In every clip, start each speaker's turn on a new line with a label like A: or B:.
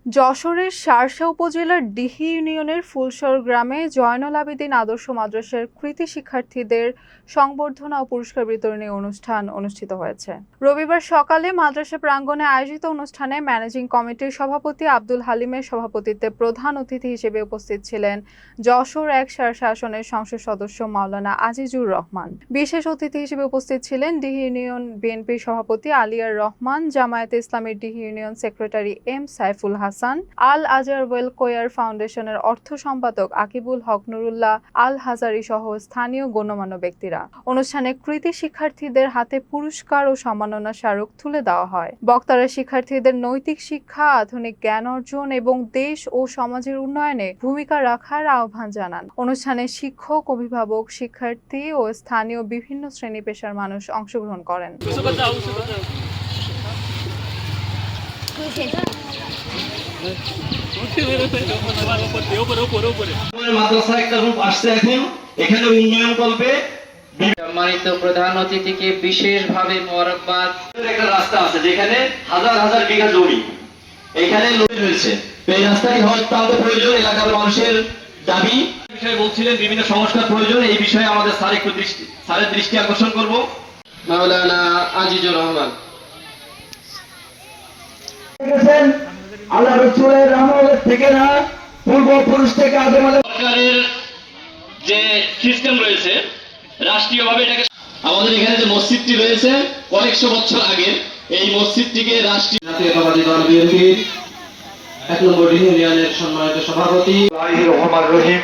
A: যশোরের শার্শা উপজেলার ডিহি ইউনিয়নের ফুলশহর গ্রামে জয়নুল আবেদীন আদর্শ মাদ্রাসার কৃতী শিক্ষার্থীদের সংবর্ধনা ও পুরস্কার বিতরণী অনুষ্ঠান অনুষ্ঠিত হয়েছে। রবিবার সকালে মাদ্রাসা প্রাঙ্গণে আয়োজিত অনুষ্ঠানে ম্যানেজিং কমিটির সভাপতি আব্দুল হালিমের সভাপতিত্বে প্রধান অতিথি হিসেবে উপস্থিত ছিলেন যশোর ১ শার্শা আসনের সংসদ সদস্য মাওলানা আজিজুর রহমান। বিশেষ অতিথি হিসেবে উপস্থিত ছিলেন ডিহি ইউনিয়ন বিএনপির সভাপতি আলিয়ার রহমান, জামায়াতে ইসলামীর Dihi union secretary M Saiful Hasan, Al Azhar welfare ফাউন্ডেশনের অর্থ সম্পাদক আকিবুল হক নুরুল্লাহ আল হাজারি সহ স্থানীয় গণ্যমান্য ব্যক্তিরা। অনুষ্ঠানে কৃতী শিক্ষার্থীদের হাতে পুরস্কার ও সম্মাননা স্মারক তুলে দেওয়া হয়। বক্তারা শিক্ষার্থীদের নৈতিক শিক্ষা, আধুনিক জ্ঞান অর্জন এবং দেশ ও সমাজের উন্নয়নে ভূমিকা রাখার আহ্বান জানান। অনুষ্ঠানে শিক্ষক, অভিভাবক, শিক্ষার্থী ও স্থানীয় বিভিন্ন শ্রেণী পেশার মানুষ অংশগ্রহণ করেন।
B: মাদ্রাসা একটা রূপ আসছে এখন, এখানে উন্নয়ন কল্পে
C: সম্মানিত প্রধান অতিথিকে বিশেষভাবে মোবারকবাদ।
B: একটা রাস্তা আছে যেখানে হাজার হাজার বিঘা জমি এখানে রয়েছে। এই রাস্তাটি হওয়ার অত্যন্ত প্রয়োজন, এলাকার মানুষের দাবি বিষয়ে বলছিলেন, বিভিন্ন সংস্কার প্রয়োজন। এই বিষয়ে আমাদের স্যারের দৃষ্টি আকর্ষণ করব।
C: মাওলানা আজিজুর রহমান।
D: আল্লাহ রাসূলের আমল থেকে না, পূর্বপুরুষ থেকে আদম আলাইহিস
B: সরকারের যে সিস্টেম রয়েছে রাষ্ট্রীয়ভাবে এটাকে, আমাদের এখানে যে মসজিদটি রয়েছে কয়েকশো বছর আগে, এই মসজিদটিকে রাষ্ট্রীয়
E: জাতীয়তাবাদী দল বিএনপির ১ নম্বর ইউনিয়নের সম্মানিত সভাপতি
D: রহিম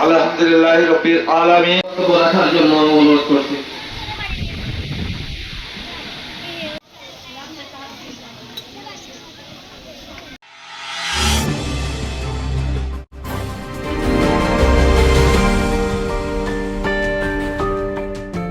D: আলহামদুলিল্লাহি রাব্বিল আলামিন
E: রাখার জন্য অনুরোধ করছি।